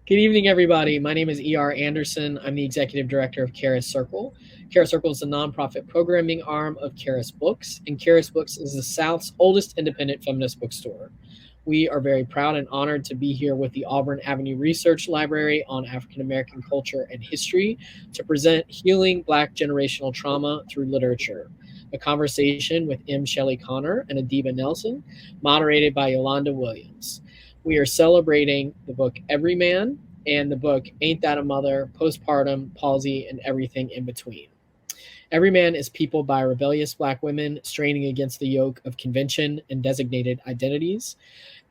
Good evening, everybody. My name is E.R. Anderson. I'm the executive director of Charis Circle. Charis Circle is the nonprofit programming arm of Charis Books, and Charis Books is the South's oldest independent feminist bookstore. We are very proud and honored to be here with the Auburn Avenue Research Library on African American culture and history to present Healing Black Generational Trauma Through Literature, a conversation with M Shelly Conner and Adiba Nelson, moderated by Yolanda Williams. We are celebrating the book Everyman and the book Ain't That a Mother, Postpartum, Palsy, and Everything in Between. Everyman is peopled by rebellious Black women straining against the yoke of convention and designated identities.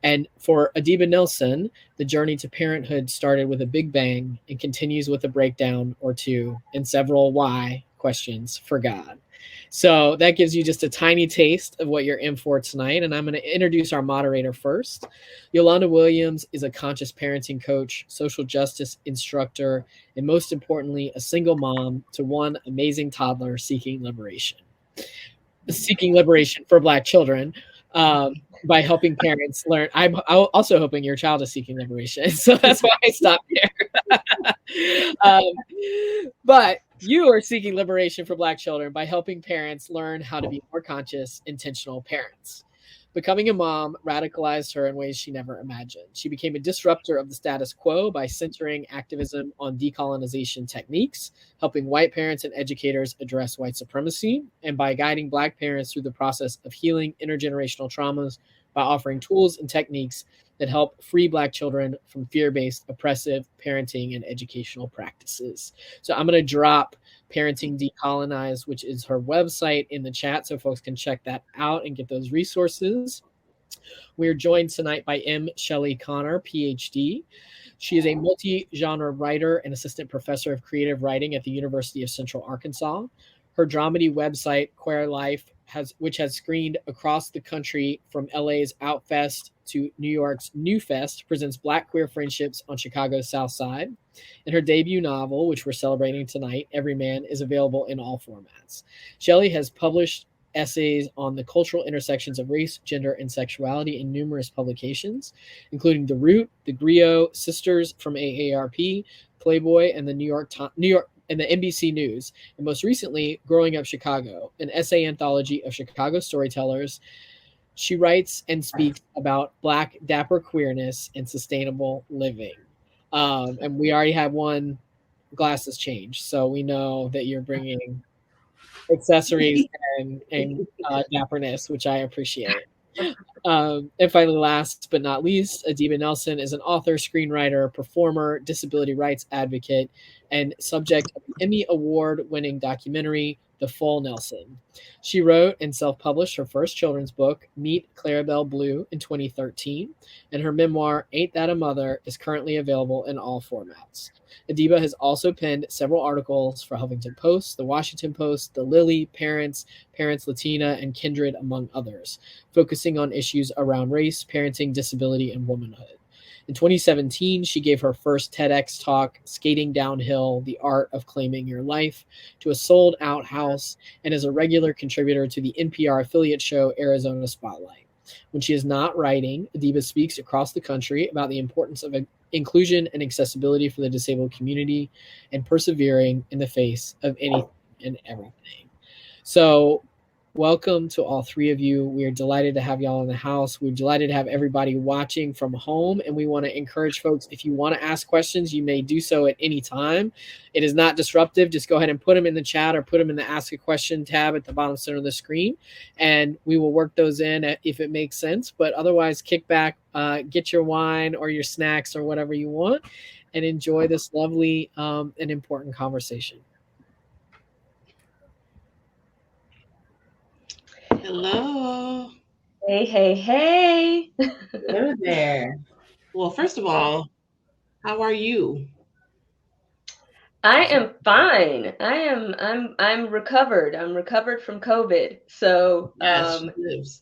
And for Adiba Nelson, the journey to parenthood started with a big bang and continues with a breakdown or two and several why questions for God. So that gives you just a tiny taste of what you're in for tonight. And I'm going to introduce our moderator first. Yolanda Williams is a conscious parenting coach, social justice instructor, and most importantly, a single mom to one amazing toddler seeking liberation for Black children. By helping parents learn. I'm also hoping your child is seeking liberation. So that's why I stopped there. But you are seeking liberation for Black children by helping parents learn how to be more conscious, intentional parents. Becoming a mom radicalized her in ways she never imagined. She became a disruptor of the status quo by centering activism on decolonization techniques, helping white parents and educators address white supremacy, and by guiding Black parents through the process of healing intergenerational traumas by offering tools and techniques that help free Black children from fear-based, oppressive parenting and educational practices. So I'm going to drop Parenting Decolonized, which is her website, in the chat so folks can check that out and get those resources. We are joined tonight by M Shelly Conner, PhD. She is a multi-genre writer and assistant professor of creative writing at the University of Central Arkansas. Her dramedy website, Queer Life, which has screened across the country from LA's Outfest to New York's New Fest, presents Black queer friendships on Chicago's South Side. And her debut novel, which we're celebrating tonight, Everyman, is available in all formats. Shelly has published essays on the cultural intersections of race, gender, and sexuality in numerous publications, including The Root, The Griot, Sisters from AARP, Playboy, and the New York and the NBC News, and most recently, Growing Up Chicago, an essay anthology of Chicago storytellers. She writes and speaks about Black dapper queerness and sustainable living. And we already had one glasses change, so we know that you're bringing accessories and dapperness, which I appreciate. And finally, last but not least, Adiba Nelson is an author, screenwriter, performer, disability rights advocate, and subject of the Emmy Award-winning documentary, The Full Nelson. She wrote and self-published her first children's book, Meet Clarabelle Blue, in 2013, and her memoir, Ain't That a Mother, is currently available in all formats. Adiba has also penned several articles for Huffington Post, The Washington Post, The Lily, Parents, Latina, and Kindred, among others, focusing on issues around race, parenting, disability, and womanhood. In 2017, she gave her first TEDx talk, Skating Downhill, The Art of Claiming Your Life, to a sold-out house, and is a regular contributor to the NPR affiliate show Arizona Spotlight. When she is not writing, Adiba speaks across the country about the importance of inclusion and accessibility for the disabled community and persevering in the face of anything and everything. So welcome to all three of you. We are delighted to have y'all in the house. We're delighted to have everybody watching from home. And we want to encourage folks, if you want to ask questions, you may do so at any time. It is not disruptive. Just go ahead and put them in the chat or put them in the Ask a Question tab at the bottom center of the screen. And we will work those in if it makes sense. But otherwise, kick back, get your wine or your snacks or whatever you want, and enjoy this lovely and important conversation. Hello. Hey, hey, hey. Hello there. Well, first of all, how are you? I am fine. I'm recovered. I'm recovered from COVID. So Yes,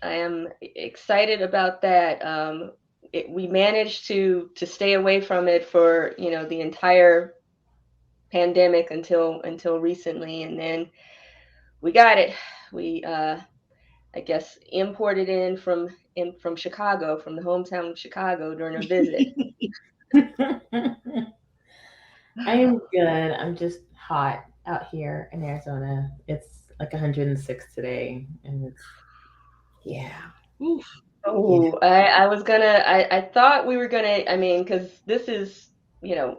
I am excited about that. We managed to stay away from it for, the entire pandemic until recently, and then we got it. We I guess imported in from Chicago, from the hometown of Chicago during a visit. I am good. I'm just hot out here in Arizona. It's like 106 today, and it's yeah. Oof. Oh, I was gonna, I thought we were gonna, I mean, because this is,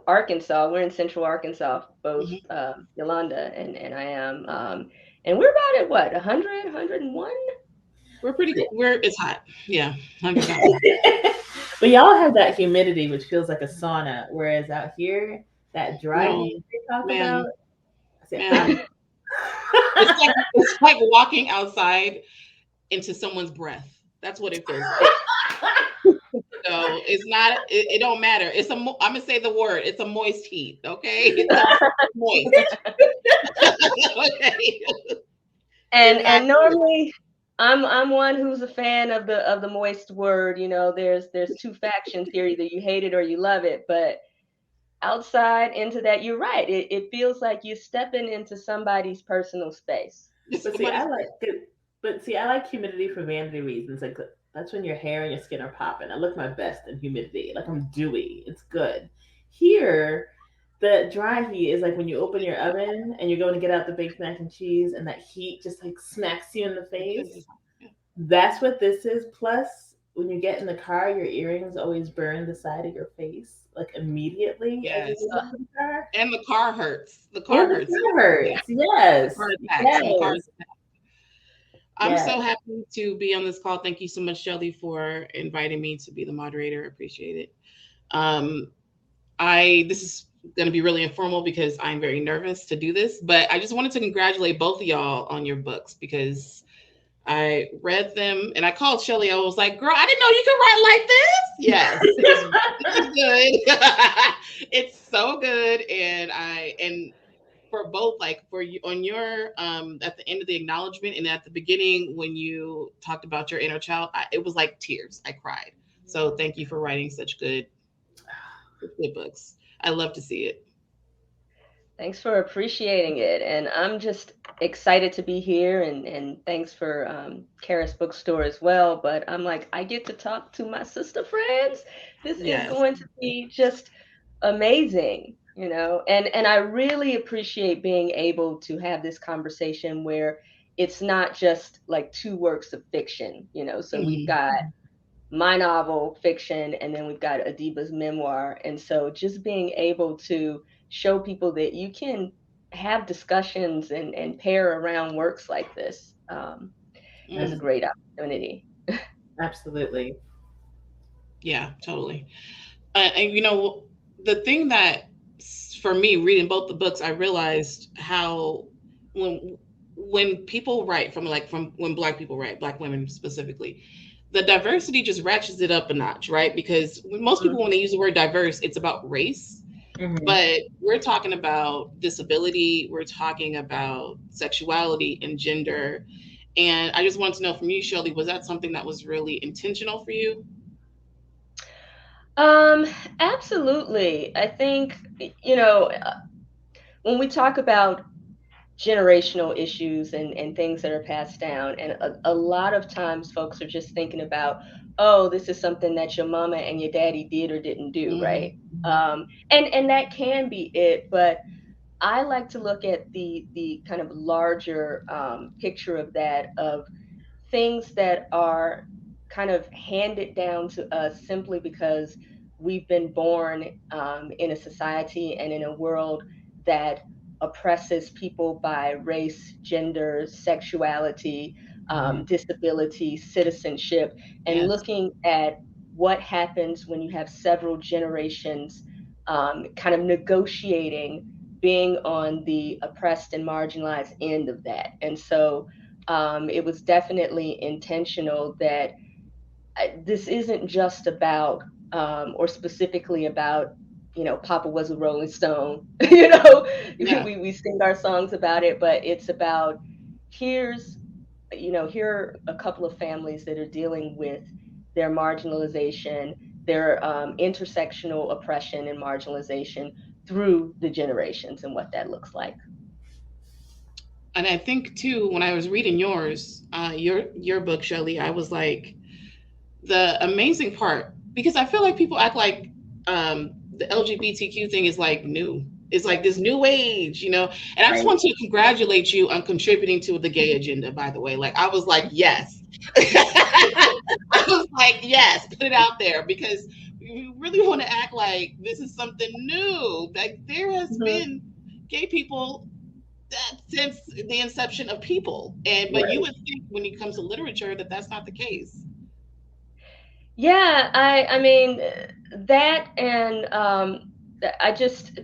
Arkansas. We're in Central Arkansas, both Mhm. Yolanda and I am. And we're about at what, 100, 101? It's hot. Yeah. 100 hot. But y'all have that humidity, which feels like a sauna, whereas out here, that dry No, heat they talk man, about. I said, man. It's like walking outside into someone's breath. That's what it feels like. So it's not. It don't matter. I'm gonna say the word. It's a moist heat. Okay. It's moist. Okay. It's not And normally I'm one who's a fan of the moist word. There's two factions here. Either you hate it or you love it. But outside into that, you're right. It feels like you're stepping into somebody's personal space. But see, I like humidity for vanity reasons. Like that's when your hair and your skin are popping. I look my best in humidity. Like I'm dewy. It's good. Here, the dry heat is like when you open your oven and you're going to get out the baked mac and cheese, and that heat just like smacks you in the face. That's what this is. Plus, when you get in the car, your earrings always burn the side of your face like immediately. Yes. As you get into the car. And the car hurts. The car hurts. The car hurts. Yes. The car attacks. Yes. The car attacks. I'm Yes. so happy to be on this call. Thank you so much, Shelly, for inviting me to be the moderator. I appreciate it. This is going to be really informal because I'm very nervous to do this, but I just wanted to congratulate both of y'all on your books because I read them and I called Shelly. I was like, girl, I didn't know you could write like this. Yes, it's good. It's so good. And for both, like for you on your at the end of the acknowledgement and at the beginning when you talked about your inner child, it was like tears. I cried. So thank you for writing such good books. I love to see it. Thanks for appreciating it. And I'm just excited to be here. And thanks for Charis Bookstore as well. But I'm like, I get to talk to my sister friends. This is going to be just amazing, And I really appreciate being able to have this conversation where it's not just like two works of fiction, So we've got my novel fiction, and then we've got Adiba's memoir. And so just being able to show people that you can have discussions and pair around works like this is a great opportunity. Absolutely. Yeah, totally. And the thing that for me reading both the books, I realized how when people write from when Black people write, Black women specifically, the diversity just ratchets it up a notch, right? Because when most people, when they use the word diverse, it's about race. But we're talking about disability, we're talking about sexuality and gender. And I just wanted to know from you, Shelly, was that something that was really intentional for you? Absolutely. I think, when we talk about generational issues and things that are passed down, and a lot of times folks are just thinking about, oh, this is something that your mama and your daddy did or didn't do, right? And that can be it, but I like to look at the kind of larger picture of that, of things that are kind of handed down to us simply because we've been born in a society and in a world that oppresses people by race, gender, sexuality, disability, citizenship, and looking at what happens when you have several generations kind of negotiating being on the oppressed and marginalized end of that. And so it was definitely intentional that this isn't just about, or specifically about, Papa was a Rolling Stone, we sing our songs about it, but it's about here are a couple of families that are dealing with their marginalization, their intersectional oppression and marginalization through the generations and what that looks like. And I think too, when I was reading your book, Shelly, I was like, the amazing part, because I feel like people act like the LGBTQ thing is like new. It's like this new age, you know. And I just want to congratulate you on contributing to the gay agenda, by the way. Like I was like, yes. I was like, yes, put it out there because you really want to act like this is something new. Like there has been gay people since the inception of people. And but you would think when it comes to literature that that's not the case. Yeah, I mean that, and I just,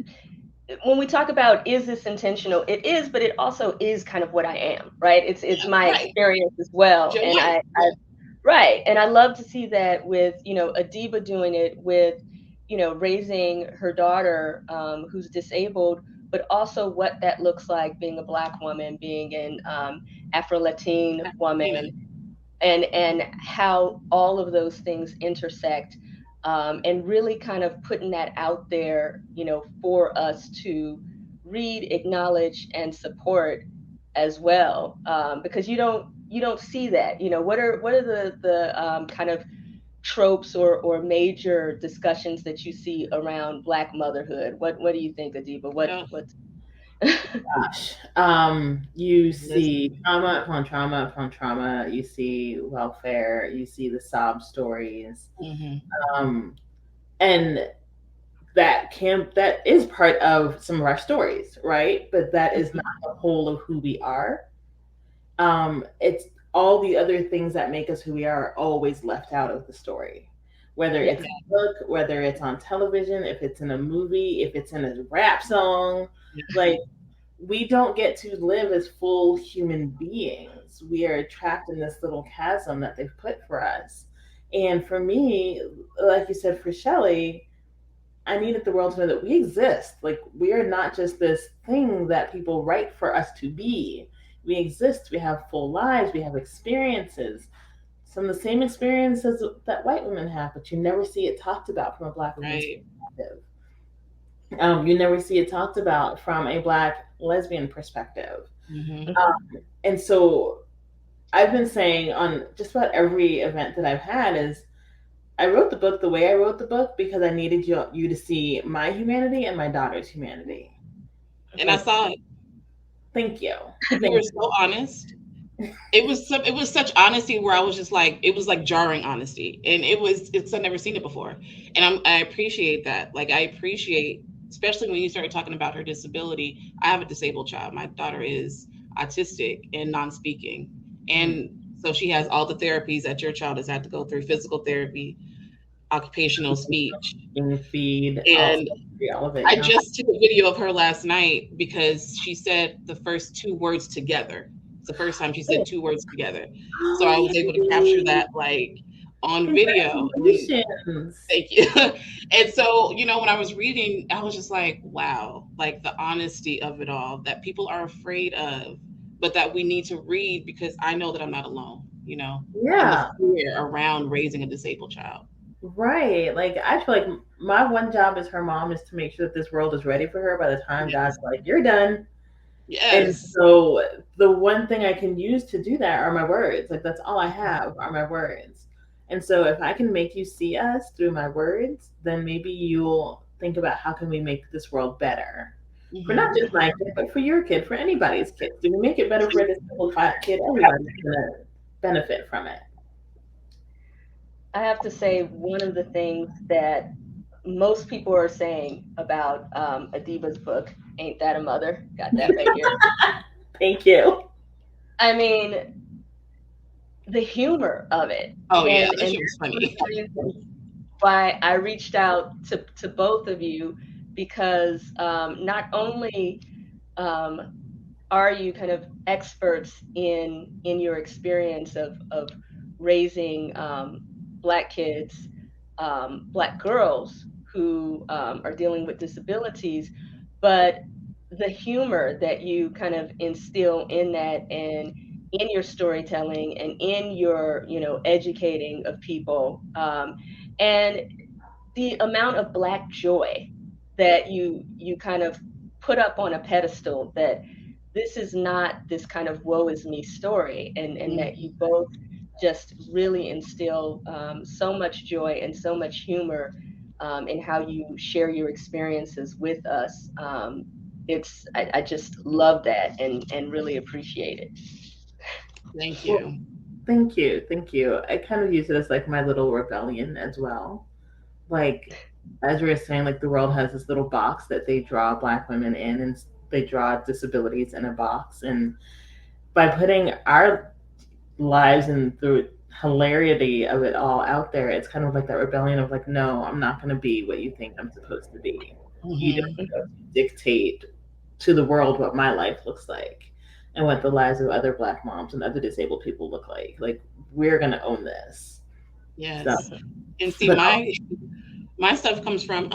when we talk about is this intentional, it is, but it also is kind of what I am, right? It's my experience as well, and I right, and I love to see that with, you know, Adiba doing it with, you know, raising her daughter who's disabled, but also what that looks like being a Black woman, being an Afro-Latin woman, and how all of those things intersect, and really kind of putting that out there, you know, for us to read, acknowledge, and support as well, because you don't see that. You know, what are the kind of tropes or major discussions that you see around Black motherhood? What do you think, Adiba? What's Gosh, you see trauma upon trauma upon trauma. You see welfare. You see the sob stories, and that is part of some of our stories, right? But that is not the whole of who we are. It's all the other things that make us who we are always left out of the story. Whether it's a book, whether it's on television, if it's in a movie, if it's in a rap song, like we don't get to live as full human beings. We are trapped in this little chasm that they've put for us. And for me, like you said, for Shelly, I needed the world to know that we exist. Like we are not just this thing that people write for us to be. We exist. We have full lives. We have experiences. Some of the same experiences that white women have, but you never see it talked about from a Black woman's perspective. You never see it talked about from a Black lesbian perspective. And so I've been saying on just about every event that I've had is I wrote the book the way I wrote the book because I needed you to see my humanity and my daughter's humanity. And I saw it. Thank you. You were so honest. It was such honesty where I was just like, it was like jarring honesty, and it's I've never seen it before, and I appreciate that. Like I appreciate, especially when you started talking about her disability. I have a disabled child. My daughter is autistic and non-speaking, and so she has all the therapies that your child has had to go through: physical therapy, occupational speech, feed, and all of it. I just took a video of her last night because she said the first two words together. It's the first time she said two words together. So I was able to capture that like on video. Thank you. And so, you know, when I was reading, I was just like, wow, like the honesty of it all that people are afraid of, but that we need to read because I know that I'm not alone, you know, the fear around raising a disabled child. Right. Like I feel like my one job as her mom is to make sure that this world is ready for her by the time God's like, you're done. And so the one thing I can use to do that are my words. Like that's all I have are my words. And so if I can make you see us through my words, then maybe you'll think about how can we make this world better. For not just my kid, but for your kid, for anybody's kid. Do we make it better for this little kid? Everybody's gonna benefit from it. I have to say, one of the things that most people are saying about Adiba's book, Ain't That a Mother? Got that right here. Thank you. I mean, the humor of it. Oh, yeah, that shit was funny. Why I reached out to both of you, because not only are you kind of experts in your experience of raising Black kids, Black girls who are dealing with disabilities, but the humor that you kind of instill in that and in your storytelling and in your, you know, educating of people, and the amount of Black joy that you kind of put up on a pedestal, that this is not this kind of woe is me story, and that you both just really instill so much joy and so much humor and how you share your experiences with us. I just love that and really appreciate it. Thank Well, you. thank you. Thank you. I kind of use it as like my little rebellion as well. Like, as we were saying, like the world has this little box that they draw Black women in, and they draw disabilities in a box. And by putting our lives and the hilarity of it all out there, it's kind of like that rebellion of like, no, I'm not going to be what you think I'm supposed to be. You don't dictate to the world what my life looks like and what the lives of other Black moms and other disabled people look like. Like, we're going to own this. Yes. So, And see, but my stuff comes from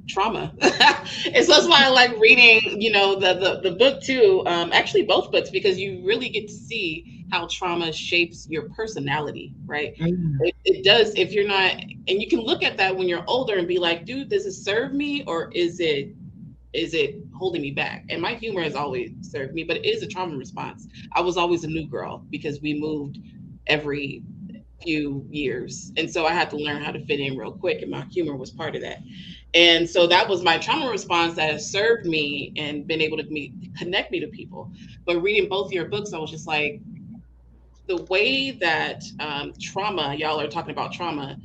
trauma. And so that's why I like reading, you know, the book too. Actually both books, because you really get to see how trauma shapes your personality, right? It does. If you're not, and you can look at that when you're older and be like, dude, does it serve me, or is it holding me back? And my humor has always served me, but it is a trauma response. I was always a new girl because we moved every few years, and so I had to learn how to fit in real quick, and my humor was part of that. And so that was my trauma response that has served me and been able to connect me to people. But reading both your books, I was just like, the way that trauma, y'all are talking about trauma,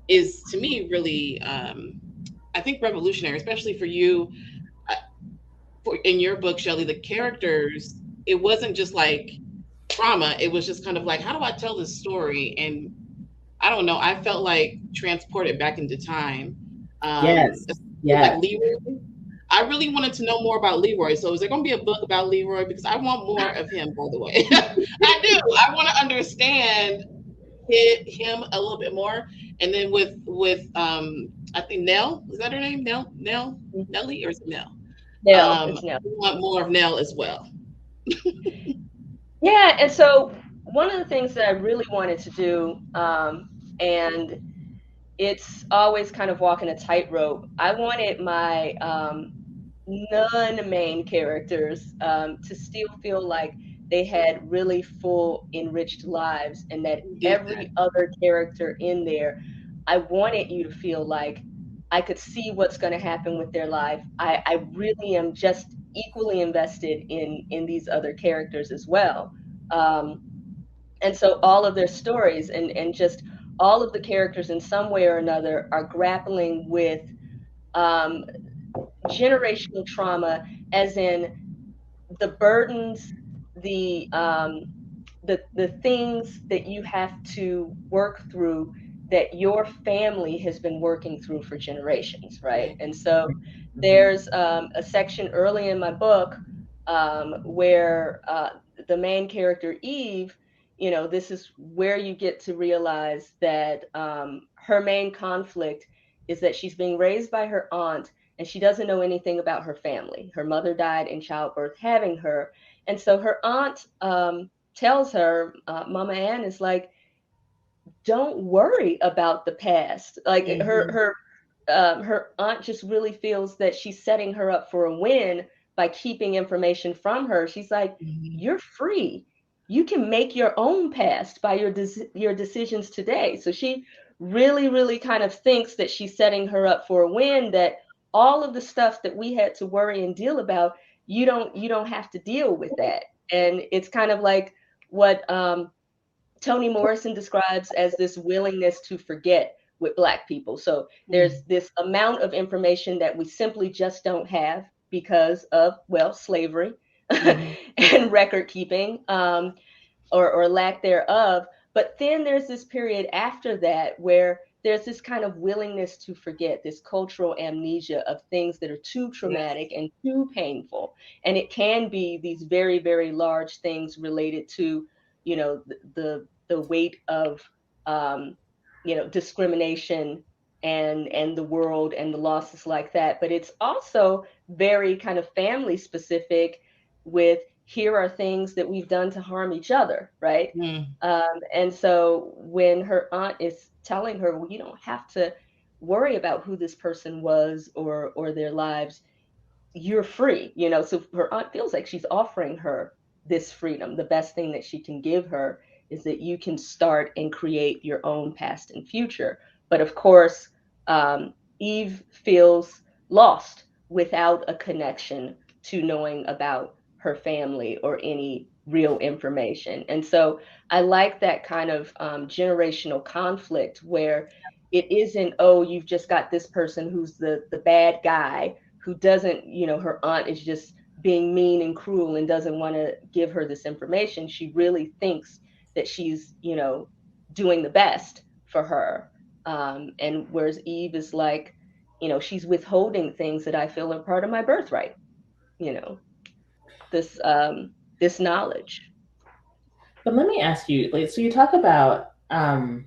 is to me really, I think, revolutionary, especially for you. In your book, Shelly, the characters, it wasn't just like trauma. It was just kind of like, how do I tell this story? And I don't know, I felt like transported back into time. yes, Like Leroy. I really wanted to know more about Leroy. So is there going to be a book about Leroy? Because I want more of him, by the way. I do. I want to understand him a little bit more. And then with I think Nell, is that her name? Nellie, or is it Nell? It's Nell. We want more of Nell as well. Yeah, and so one of the things that I really wanted to do, and it's always kind of walking a tightrope. I wanted my non-main characters to still feel like they had really full, enriched lives, and that every other character in there, I wanted you to feel like I could see what's going to happen with their life. I really am just equally invested in these other characters as well. Um, and so all of their stories and just all of the characters in some way or another are grappling with um, generational trauma, as in the burdens, the the things that you have to work through that your family has been working through for generations, right? And so there's a section early in my book where the main character Eve, you know, this is where you get to realize that her main conflict is that she's being raised by her aunt and she doesn't know anything about her family. Her mother died in childbirth having her. And so her aunt tells her, Mama Ann is like, don't worry about the past. Like her aunt just really feels that she's setting her up for a win by keeping information from her. She's like, you're free. You can make your own past by your decisions today. So she really, really kind of thinks that she's setting her up for a win, that all of the stuff that we had to worry and deal about, you don't have to deal with that. And it's kind of like what Toni Morrison describes as this willingness to forget with Black people. So there's this amount of information that we simply just don't have because of, well, slavery and record keeping or lack thereof. But then there's this period after that where there's this kind of willingness to forget, this cultural amnesia of things that are too traumatic and too painful. And it can be these very, very large things related to, you know, the weight of you know, discrimination and the world and the losses like that. But it's also very kind of family specific with, here are things that we've done to harm each other, right? And so when her aunt is telling her, well, you don't have to worry about who this person was or their lives, you're free, you know. So her aunt feels like she's offering her this freedom. The best thing that she can give her is that you can start and create your own past and future. But of course, Eve feels lost without a connection to knowing about her family or any real information. And so I like that kind of generational conflict where it isn't, oh, you've just got this person who's the bad guy who doesn't, her aunt is just being mean and cruel and doesn't want to give her this information. She really thinks that she's, doing the best for her. And whereas Eve is like, she's withholding things that I feel are part of my birthright, this this knowledge. But let me ask you, like, so you talk about how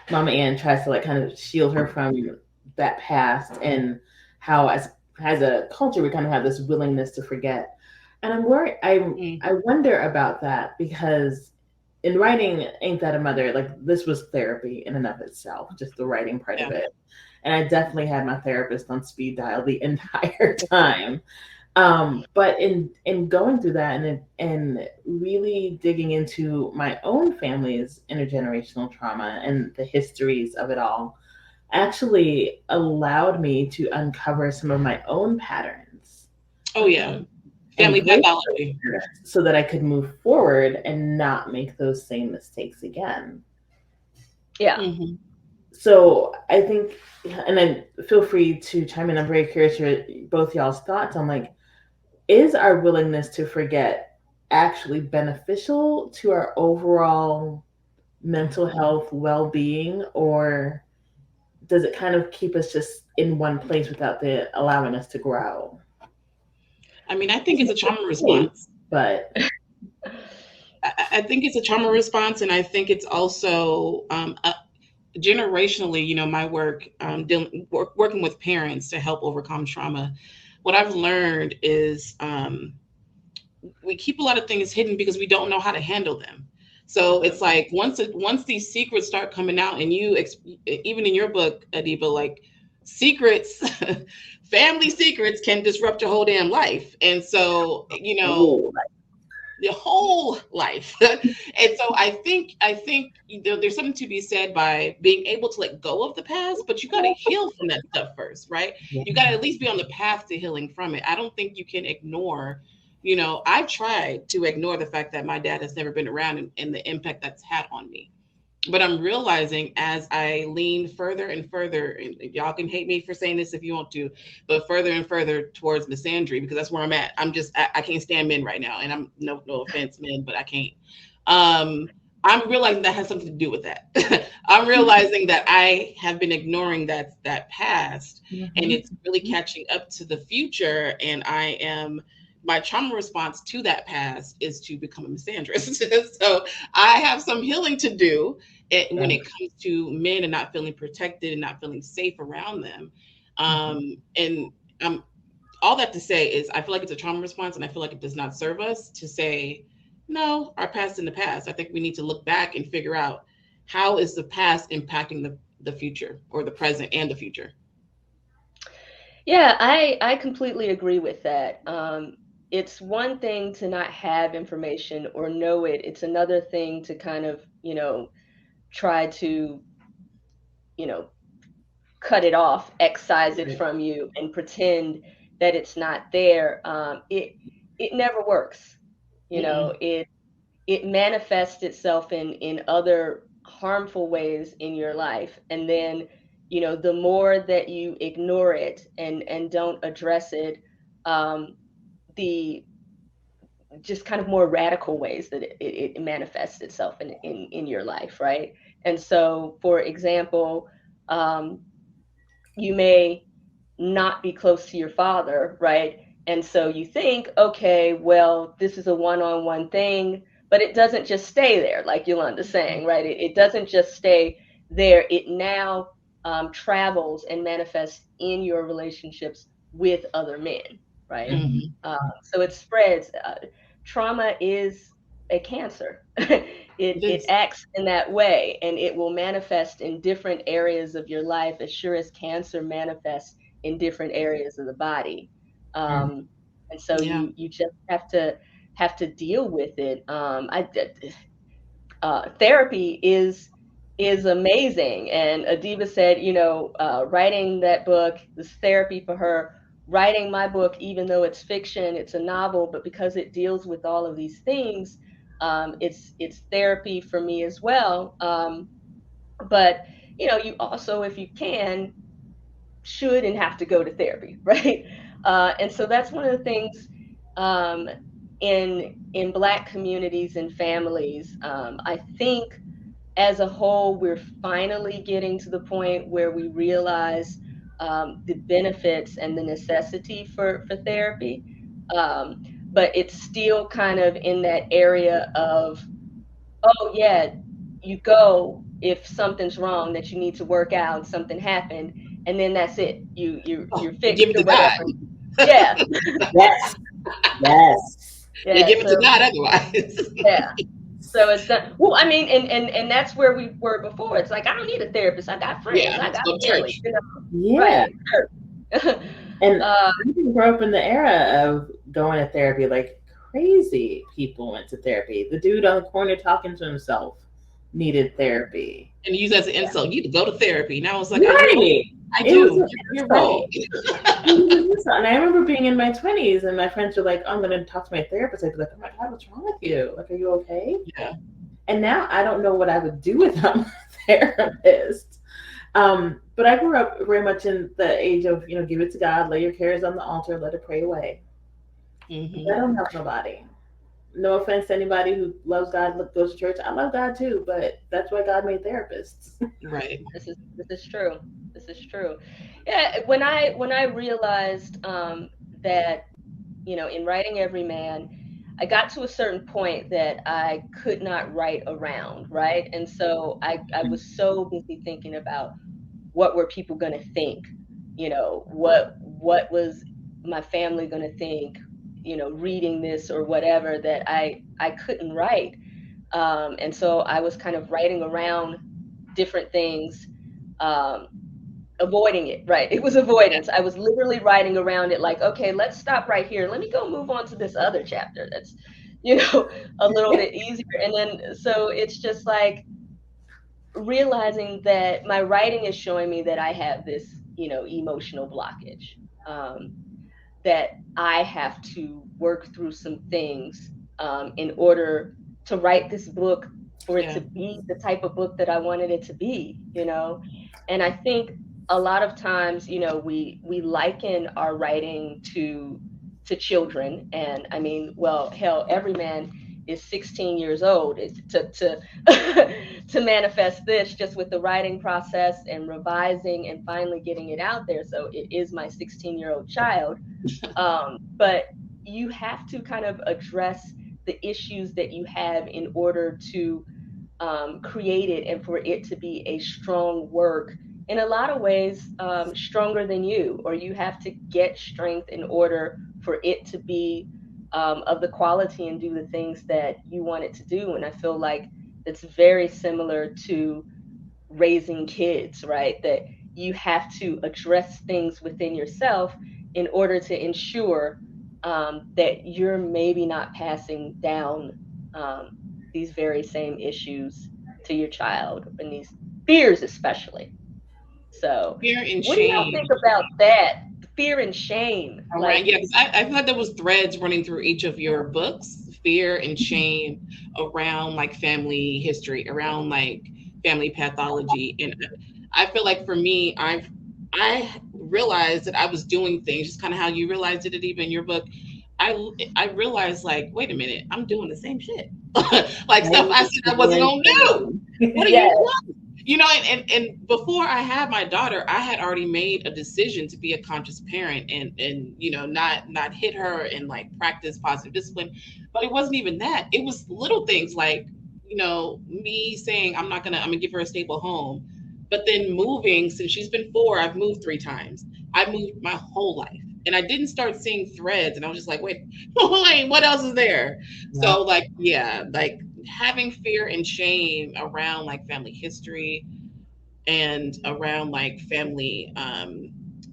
Mama Ann tries to like kind of shield her from that past, and how as a culture we kind of have this willingness to forget. And I'm worried. I wonder about that, because in writing Ain't That a Mother, like, this was therapy in and of itself, just the writing part of it. And I definitely had my therapist on speed dial the entire time. But in going through that and really digging into my own family's intergenerational trauma and the histories of it all, actually allowed me to uncover some of my own patterns. Oh yeah. Family pathology. So that I could move forward and not make those same mistakes again. Yeah. Mm-hmm. So I think, and then feel free to chime in. I'm very curious for both y'all's thoughts on, like, is our willingness to forget actually beneficial to our overall mental health, well-being, or does it kind of keep us just in one place without allowing us to grow? I mean, I think it's a trauma response. But I think it's a trauma response, and I think it's also generationally, my work, working with parents to help overcome trauma. What I've learned is we keep a lot of things hidden because we don't know how to handle them. So it's like once these secrets start coming out, and you, even in your book, Adiba, like, secrets, family secrets can disrupt your whole damn life. And so, the whole life. And so I think there's something to be said by being able to let go of the past, but you got to heal from that stuff first, right? Yeah. You got to at least be on the path to healing from it. I don't think you can ignore, I've tried to ignore the fact that my dad has never been around and the impact that's had on me. But I'm realizing as I lean further and further, and y'all can hate me for saying this if you want to, but further and further towards misandry, because that's where I'm at. I can't stand men right now. And I'm no offense, men, but I can't. I'm realizing that has something to do with that. I'm realizing that I have been ignoring that past, and it's really catching up to the future. And my trauma response to that past is to become a misandrist. So I have some healing to do when it comes to men and not feeling protected and not feeling safe around them. And all that to say is I feel like it's a trauma response, and I feel like it does not serve us to say, no, our past in the past. I think we need to look back and figure out how is the past impacting the future, or the present and the future. Yeah, I completely agree with that. It's one thing to not have information or know it. It's another thing to kind of, try to, cut it off, excise it from you, and pretend that it's not there. It never works. It manifests itself in other harmful ways in your life. And then, the more that you ignore it and don't address it, the just kind of more radical ways that it manifests itself in your life, right? And so, for example, you may not be close to your father, right? And so you think, okay, well, this is a one-on-one thing, but it doesn't just stay there, like Yolanda's saying, right? It doesn't just stay there. It now travels and manifests in your relationships with other men, right? So it spreads. Trauma is a cancer. It acts in that way, and it will manifest in different areas of your life, as sure as cancer manifests in different areas of the body. And so you just have to deal with it. Therapy is is amazing. And Adiba said, writing that book was therapy for her. Writing my book, even though it's fiction, it's a novel, but because it deals with all of these things, it's therapy for me as well. But you also, if you can, should and have to go to therapy, right? And so that's one of the things in Black communities and families. I think as a whole, we're finally getting to the point where we realize the benefits and the necessity for therapy. But it's still kind of in that area of, oh yeah, you go if something's wrong that you need to work out, something happened, and then that's it. You're fixed give it or to God. whatever. Yeah. Yes. Yes. Yeah. You give it to God otherwise. Yeah. So it's done. Well, I mean, and that's where we were before. It's like, I don't need a therapist. I got friends. Yeah, I got go to family. church. Yeah. Right. And I grew up in the era of going to therapy. Like crazy people went to therapy. The dude on the corner talking to himself needed therapy. And use that as an insult. You need to go to therapy. And I was like, Right. I do. You're right. And I remember being in my 20s and my friends were like, oh, I'm going to talk to my therapist. I'd be like, oh my God, what's wrong with you? Like, are you okay? Yeah. And now I don't know what I would do without my therapist. But I grew up very much in the age of, give it to God, lay your cares on the altar, let it pray away. Mm-hmm. I don't help nobody. No offense to anybody who loves God, goes to church. I love God too, but that's why God made therapists. Right. This is true. This is true. Yeah. When I realized that, in writing Everyman, I got to a certain point that I could not write around, right? And so I was so busy thinking about what were people going to think, what was my family going to think, reading this or whatever, that I couldn't write. And so I was kind of writing around different things, avoiding it, right? It was avoidance. I was literally writing around it like, okay, let's stop right here. Let me go move on to this other chapter that's, a little bit easier. And then, so it's just like realizing that my writing is showing me that I have this, emotional blockage, that I have to work through some things in order to write this book, for it to be the type of book that I wanted it to be, And I think a lot of times, we liken our writing to children. And I mean, well, hell, Everyman is 16 years old. To manifest this just with the writing process and revising and finally getting it out there. So it is my 16-year-old child. But you have to kind of address the issues that you have in order to create it and for it to be a strong work. In a lot of ways, stronger than you, or you have to get strength in order for it to be of the quality and do the things that you want it to do. And I feel like it's very similar to raising kids, right? That you have to address things within yourself in order to ensure that you're maybe not passing down these very same issues to your child, and these fears especially. So Fear and what do y'all shame. think about that? Fear and shame. Right. Yeah, because I thought there was threads running through each of your books, fear and shame around like family history, around like family pathology. And I feel like for me, I realized that I was doing things just kind of how you realized it even in your book. I realized like, wait a minute, I'm doing the same shit. Like stuff I said I wasn't gonna do. What are you doing? And before I had my daughter, I had already made a decision to be a conscious parent and not hit her and like practice positive discipline. But it wasn't even that. It was little things like, me saying I'm gonna give her a stable home. But then moving, since she's been 4, I've moved 3 times. I moved my whole life. And I didn't start seeing threads. And I was just like, wait, what else is there? Yeah. So like having fear and shame around like family history and around like family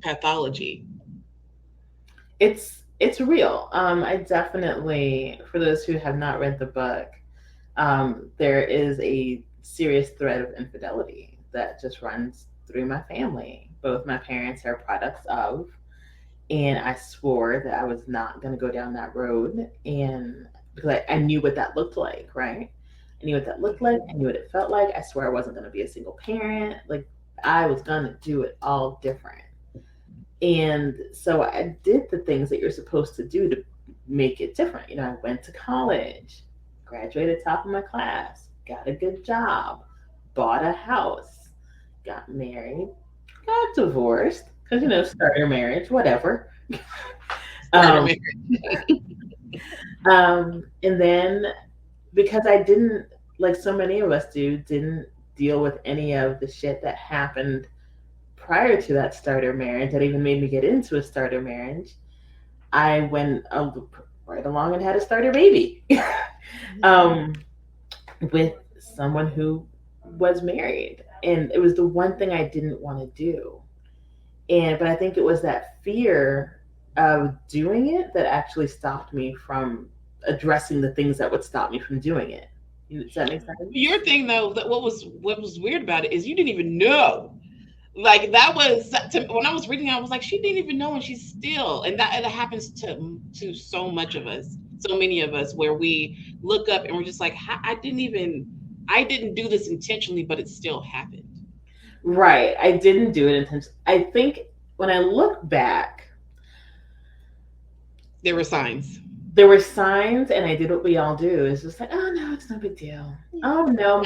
pathology. It's real. I definitely, for those who have not read the book, there is a serious thread of infidelity that just runs through my family. Both my parents are products of, and I swore that I was not going to go down that road. And because I knew what that looked like, right? I knew what that looked like. I knew what it felt like. I swear I wasn't going to be a single parent. Like, I was going to do it all different. And so I did the things that you're supposed to do to make it different. You know, I went to college, graduated top of my class, got a good job, bought a house, got married, got divorced, because, you know, starter marriage, whatever. um, and then because I didn't, like so many of us do, didn't deal with any of the shit that happened prior to that starter marriage that even made me get into a starter marriage, I went right along and had a starter baby with someone who was married. And it was the one thing I didn't want to do. But I think it was that fear of doing it that actually stopped me from addressing the things that would stop me from doing it. Does that make sense? Your thing though, that what was weird about it is you didn't even know. Like that was when I was reading, I was like, she didn't even know, and she's still, and that happens to so much of us, so many of us, where we look up and we're just like, I didn't do this intentionally, but it still happened. Right, I didn't do it intentionally. I think when I look back, there were signs. There were signs, and I did what we all do. It's just like, oh no, it's no big deal. Oh no,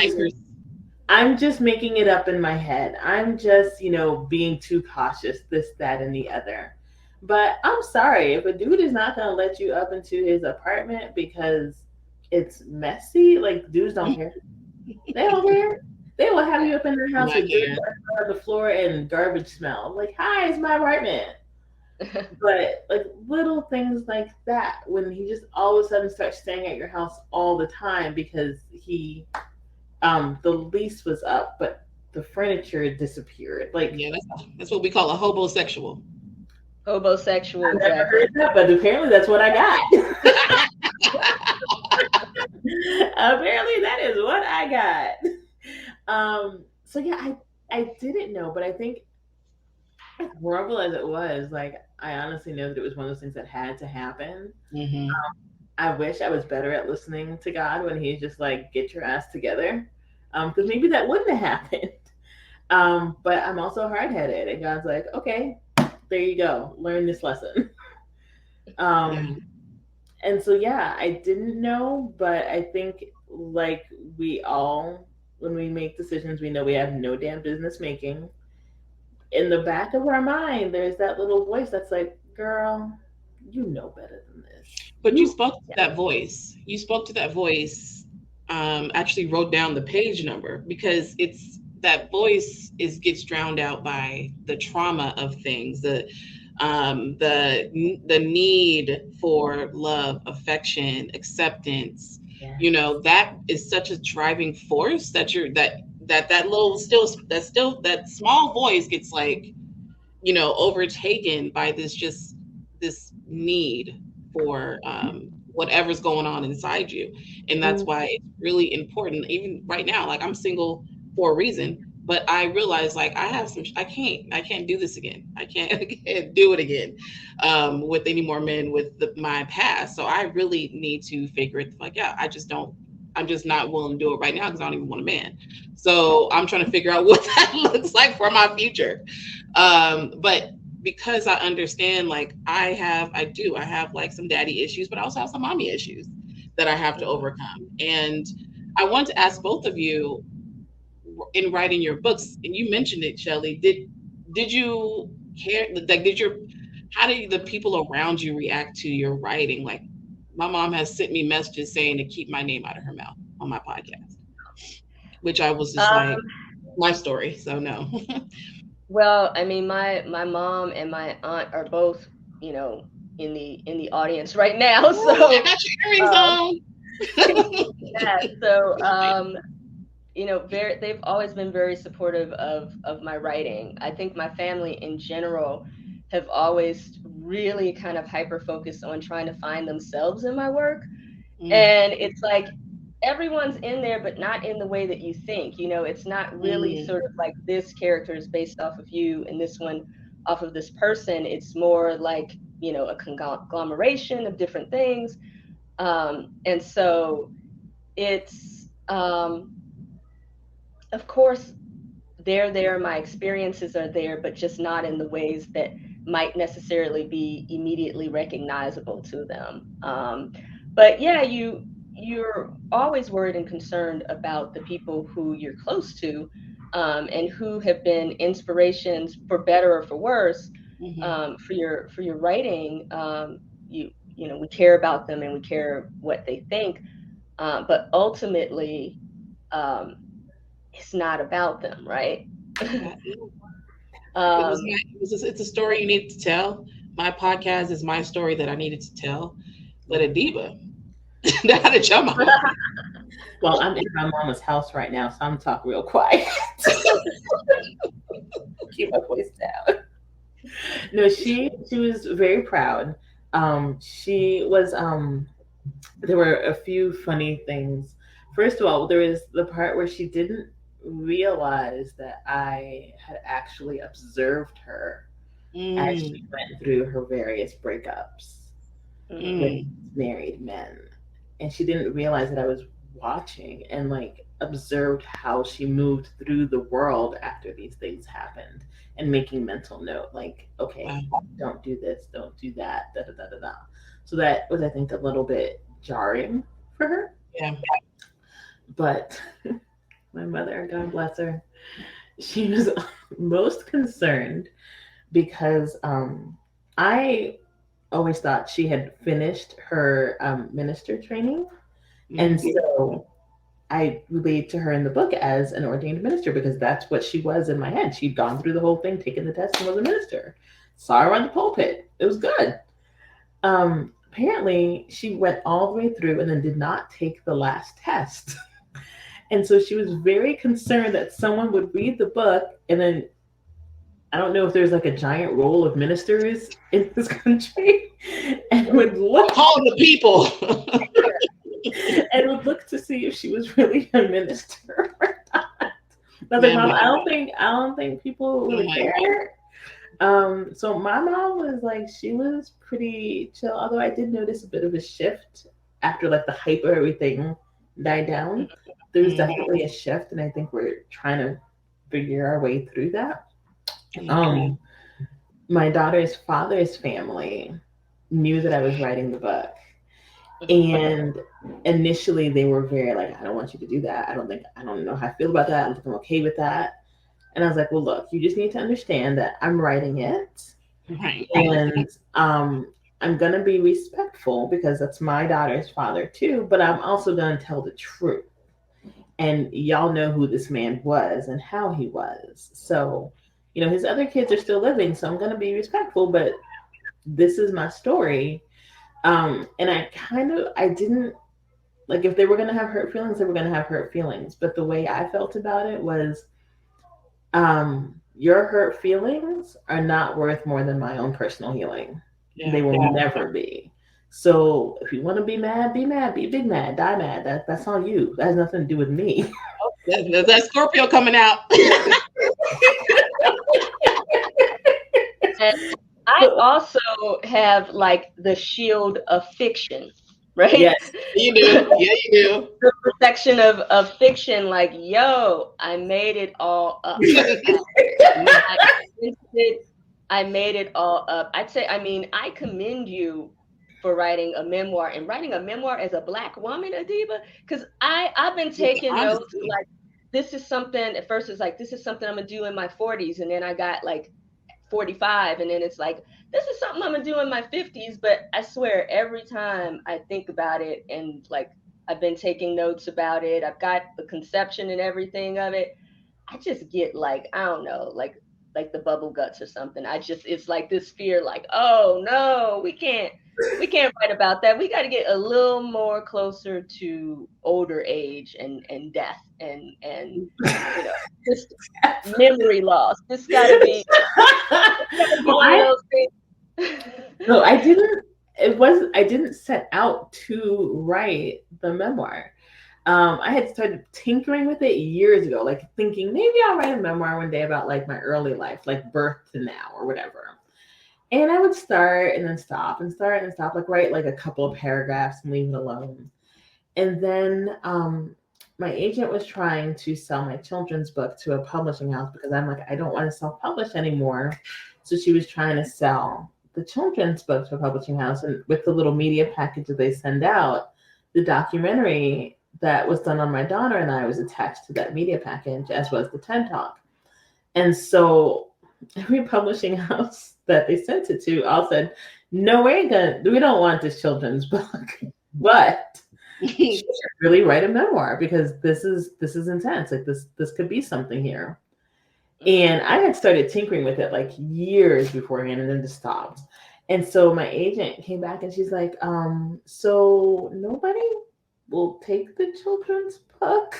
I'm just making it up in my head. I'm just, being too cautious, this, that, and the other. But I'm sorry, if a dude is not going to let you up into his apartment because it's messy, like, dudes don't care. They don't care. They will have you up in their house with dirt on the floor and garbage smell. Like, hi, it's my apartment. But like little things like that, when he just all of a sudden starts staying at your house all the time because he the lease was up, but the furniture disappeared. Like, yeah, that's what we call a hobosexual. Hobosexual. I never heard that, but apparently that's what I got. Apparently that is what I got. So yeah, I didn't know, but I think as horrible as it was, like, I honestly know that it was one of those things that had to happen. Mm-hmm. I wish I was better at listening to God when he's just like, get your ass together. Because maybe that wouldn't have happened. But I'm also hard-headed, and God's like, okay, there you go. Learn this lesson. And so, yeah, I didn't know, but I think like we all, when we make decisions we know we have no damn business making, in the back of our mind, there's that little voice that's like, girl, you know better than this. But you spoke to that voice. You spoke to that voice, actually wrote down the page number, because it's that voice gets drowned out by the trauma of things, the need for love, affection, acceptance. Yeah. That is such a driving force that that small voice gets like, overtaken by this need for whatever's going on inside you. And that's why it's really important, even right now, like I'm single for a reason, but I realize like I can't do this again. I can't do it again with any more men with my past. So I really need to figure it, like, yeah, I'm just not willing to do it right now because I don't even want a man. So I'm trying to figure out what that looks like for my future. But because I understand, like I have like some daddy issues, but I also have some mommy issues that I have to overcome. And I want to ask both of you, in writing your books, and you mentioned it, Shelly, did you care? Like, how did the people around you react to your writing? Like, my mom has sent me messages saying to keep my name out of her mouth on my podcast, which I was just like, my story. So no. Well, I mean, my mom and my aunt are both, in the audience right now. So I got your earrings on. Yeah. So they've always been very supportive of my writing. I think my family in general have always really kind of hyper focused on trying to find themselves in my work. And it's like, everyone's in there, but not in the way that you think. It's not really sort of like this character is based off of you and this one off of this person. It's more like, a conglomeration of different things. And so it's, of course, they're there, my experiences are there, but just not in the ways that might necessarily be immediately recognizable to them. But yeah, you're always worried and concerned about the people who you're close to, and who have been inspirations, for better or for worse, for your writing. We care about them and we care what they think, but ultimately, it's not about them, right? It's a story you need to tell. My podcast is my story that I needed to tell. But Adiba, how did your mom? Well, I'm in my mama's house right now, so I'm talking real quiet. Keep my voice down. No, she was very proud. She was there were a few funny things. First of all, there was the part where she didn't realize that I had actually observed her as she went through her various breakups with married men. And she didn't realize that I was watching and like observed how she moved through the world after these things happened and making mental note, like, okay, don't do this, don't do that, da da da da da. So that was, I think, a little bit jarring for her. Yeah. But my mother, God bless her, she was most concerned because I always thought she had finished her minister training. And so I relate to her in the book as an ordained minister because that's what she was in my head. She'd gone through the whole thing, taken the test, and was a minister. Saw her on the pulpit. It was good. Apparently, she went all the way through and then did not take the last test. And so she was very concerned that someone would read the book and then, I don't know if there's like a giant roll of ministers in this country, and would look all the people and would look to see if she was really a minister or not. I was like, Mom, I don't think people really care. So my mom was like, she was pretty chill, although I did notice a bit of a shift after like the hype of everything died down. There was definitely a shift, and I think we're trying to figure our way through that. My daughter's father's family knew that I was writing the book, and initially they were very like, I don't want you to do that. I don't know how I feel about that. I don't think I'm okay with that. And I was like, well, look, you just need to understand that I'm writing it, and I'm going to be respectful because that's my daughter's father too, but I'm also going to tell the truth. And y'all know who this man was and how he was. So, his other kids are still living, so I'm going to be respectful, but this is my story. And I didn't, like, if they were going to have hurt feelings, they were going to have hurt feelings. But the way I felt about it was, your hurt feelings are not worth more than my own personal healing. Yeah. They will never be. So if you want to be mad, be big mad, die mad. That's on you. That has nothing to do with me. That Scorpio coming out. And I also have like the shield of fiction, right? Yes, you do. Yeah, you do. The protection of fiction, like, yo, I made it all up. I made it all up. I commend you for writing a memoir, and writing a memoir as a Black woman, Adiba, because I've been taking notes like, this is something, at first it's like, this is something I'm gonna do in my 40s, and then I got like 45, and then it's like, this is something I'm gonna do in my 50s. But I swear, every time I think about it, and like, I've been taking notes about it, I've got the conception and everything of it, I just get like, I don't know, like the bubble guts or something. It's like this fear, like, oh no, we can't write about that. We got to get a little more closer to older age and death and just memory loss. This got to be. No, I didn't. I didn't set out to write the memoir. I had started tinkering with it years ago, like thinking maybe I'll write a memoir one day about like my early life, like birth to now or whatever. And I would start and then stop and start and stop, like write like a couple of paragraphs and leave it alone. And then my agent was trying to sell my children's book to a publishing house because I'm like, I don't want to self-publish anymore. So she was trying to sell the children's book to a publishing house. And with the little media package that they send out, the documentary that was done on my daughter and I was attached to that media package, as was the TED Talk. And so every publishing house that they sent it to all said, no, we don't want this children's book, but you should really write a memoir because this is intense. Like this could be something here. And I had started tinkering with it like years beforehand and then just stopped. And so my agent came back and she's like, so nobody will take the children's book,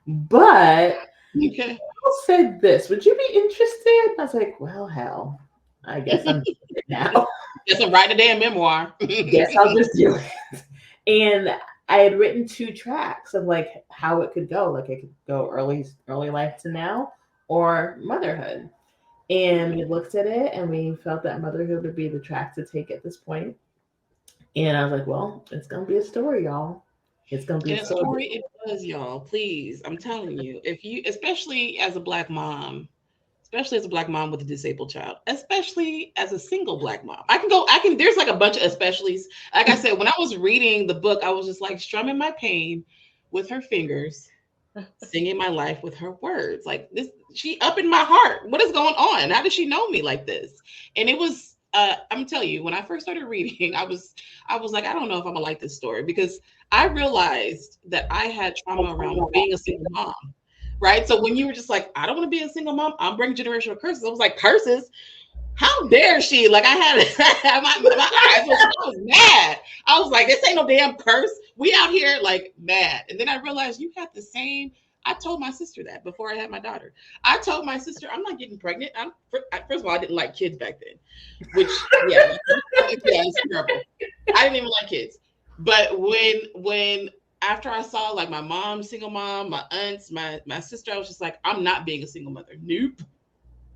but okay. Paul said this, would you be interested? I was like, well, hell, I guess I'm doing it now. Guess I'm writing a damn memoir. Guess I'll just do it. And I had written 2 tracks of like how it could go. Like it could go early life to now or motherhood. And we looked at it and we felt that motherhood would be the track to take at this point. And I was like, well, it's going to be a story, y'all. It's going to be a story. It does, y'all. Please, I'm telling you, if you, especially as a Black mom with a disabled child, especially as a single Black mom, there's like a bunch of especiallys. Like I said, when I was reading the book, I was just like strumming my pain with her fingers, singing my life with her words. Like this, she up in my heart. What is going on? How does she know me like this? And it was, I'm gonna tell you, when I first started reading, I was like, I don't know if I'm gonna like this story because I realized that I had trauma around being a single mom. Right. So when you were just like, I don't want to be a single mom, I'm bringing generational curses. I was like, curses? How dare she? Like I had my eyes, I was mad. I was like, this ain't no damn curse. We out here like mad. And then I realized you had the same. I told my sister that before I had my daughter. I told my sister, I'm not getting pregnant. First of all, I didn't like kids back then, which, yeah, it's terrible. I didn't even like kids. But when after I saw like my mom, single mom, my aunts, my sister, I was just like, I'm not being a single mother. Nope.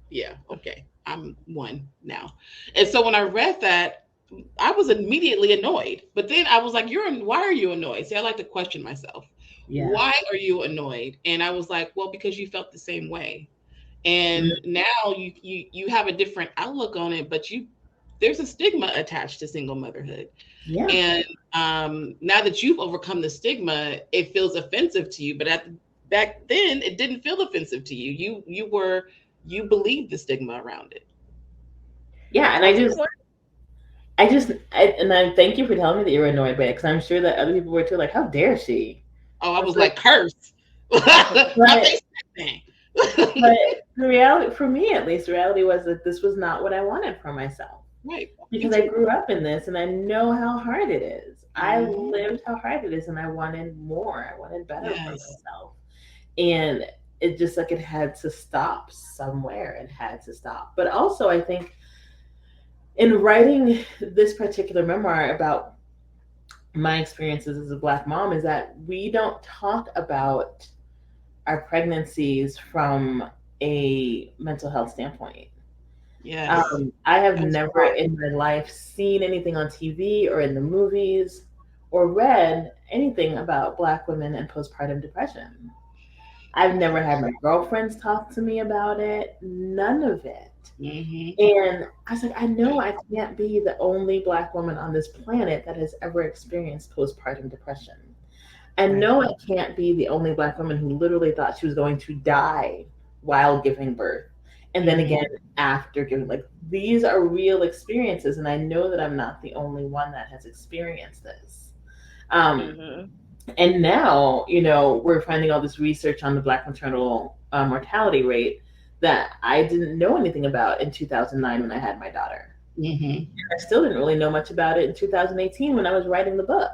Yeah, okay. I'm one now. And so when I read that, I was immediately annoyed. But then I was like, why are you annoyed? See, I like to question myself. Yeah. Why are you annoyed? And I was like, well, because you felt the same way. And now you have a different outlook on it, but there's a stigma attached to single motherhood. Yeah. And now that you've overcome the stigma, it feels offensive to you. But back then, it didn't feel offensive to you. You believed the stigma around it. Yeah, and I thank you for telling me that you were annoyed by it, because I'm sure that other people were too. Like, how dare she? Oh, I was like, curse. But the reality, for me at least, the reality was that this was not what I wanted for myself. Right. Because I grew up in this and I know how hard it is. I lived how hard it is and I wanted more. I wanted better for myself. And it just like it had to stop somewhere. It had to stop. But also I think in writing this particular memoir about my experiences as a Black mom is that we don't talk about our pregnancies from a mental health standpoint. Yes. I have never in my life seen anything on TV or in the movies or read anything about Black women and postpartum depression. I've never had my girlfriends talk to me about it. None of it. Mm-hmm. And I was like, I know I can't be the only Black woman on this planet that has ever experienced postpartum depression. I know I can't be the only Black woman who literally thought she was going to die while giving birth. And then again, after giving, like, these are real experiences. And I know that I'm not the only one that has experienced this. And now, we're finding all this research on the Black maternal mortality rate that I didn't know anything about in 2009 when I had my daughter. Mm-hmm. I still didn't really know much about it in 2018 when I was writing the book.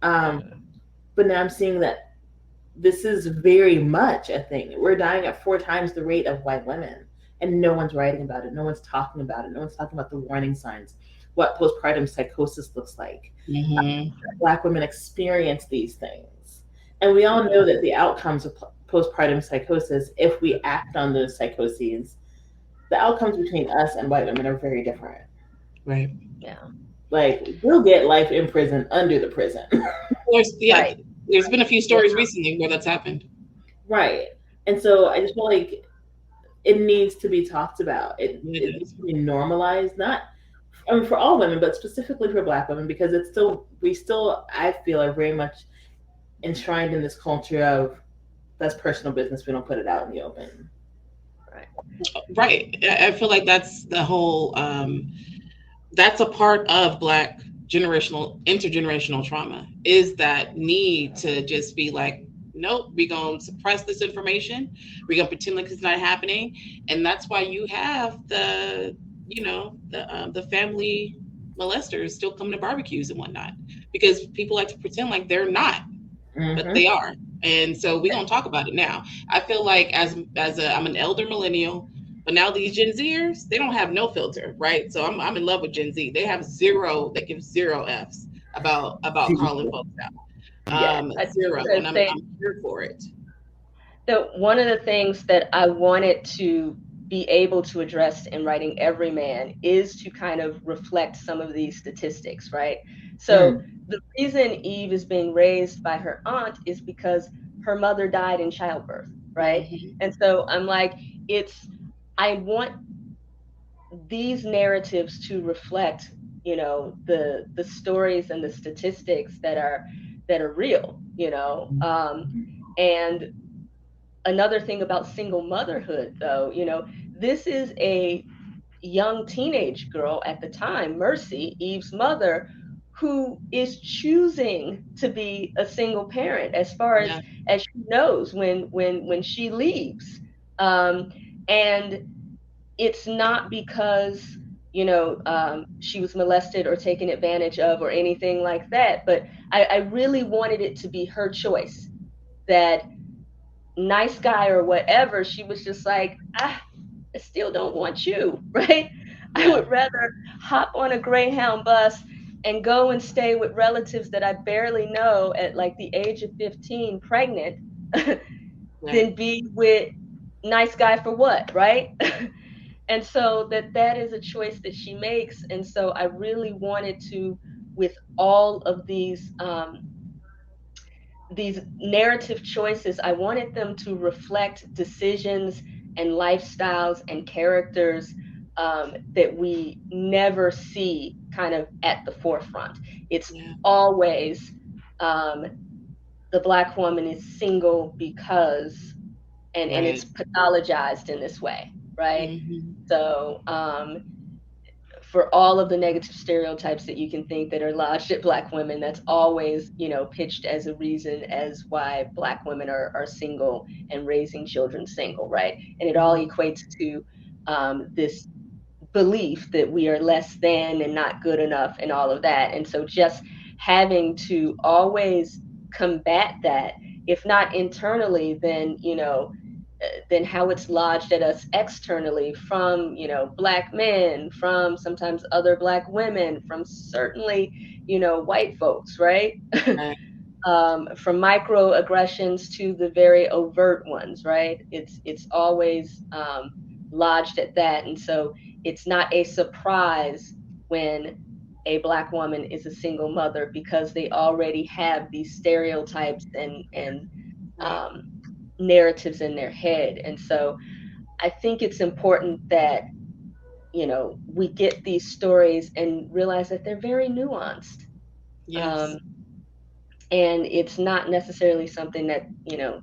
But now I'm seeing that this is very much a thing. We're dying at 4 times the rate of white women, and no one's writing about it. No one's talking about it. No one's talking about the warning signs, what postpartum psychosis looks like. Mm-hmm. Black women experience these things. And we all know that the outcomes of postpartum psychosis, if we act on those psychoses, the outcomes between us and white women are very different. Right. Yeah. Like, we'll get life in prison under the prison. Right. There's been a few stories recently where that's happened. Right. And so I just feel like it needs to be talked about. It needs to be normalized, not, I mean, for all women, but specifically for Black women, because we still, I feel, are very much enshrined in this culture of that's personal business. We don't put it out in the open. Right. I feel like that's the whole, that's a part of Black intergenerational trauma, is that need to just be like, nope, we're going to suppress this information. We're going to pretend like it's not happening. And that's why you have the family molesters still coming to barbecues and whatnot, because people like to pretend like they're not, but they are. And so we're going to talk about it now. I feel like I'm an elder millennial, but now these Gen Zers, they don't have no filter, right? So I'm in love with Gen Z. They give 0 Fs about calling folks out. Zero, and I'm here for it. So one of the things that I wanted to be able to address in writing Everyman is to kind of reflect some of these statistics, right? So the reason Eve is being raised by her aunt is because her mother died in childbirth, right? Mm-hmm. And so I'm like, I want these narratives to reflect, the stories and the statistics that are real, and another thing about single motherhood, though, this is a young teenage girl at the time, Mercy, Eve's mother, who is choosing to be a single parent as far as she knows when she leaves. And it's not because, she was molested or taken advantage of or anything like that. But I really wanted it to be her choice, that nice guy or whatever, she was just like, I still don't want you, right? Yeah. I would rather hop on a Greyhound bus and go and stay with relatives that I barely know at like the age of 15 pregnant than be with nice guy for what, right? And so that is a choice that she makes. And so I really wanted to, with all of these narrative choices, I wanted them to reflect decisions and lifestyles and characters that we never see kind of at the forefront. It's always the Black woman is single because, and it's pathologized in this way, right? Mm-hmm. So for all of the negative stereotypes that you can think that are lodged at Black women, that's always, pitched as a reason as why Black women are single and raising children single, right? And it all equates to this belief that we are less than and not good enough and all of that. And so just having to always combat that, if not internally, then, than how it's lodged at us externally from, Black men, from sometimes other Black women, from certainly, white folks, right? From microaggressions to the very overt ones, right? It's always lodged at that. And so it's not a surprise when a Black woman is a single mother, because they already have these stereotypes and narratives in their head. And so I think it's important that, we get these stories and realize that they're very nuanced. Yes. And it's not necessarily something that,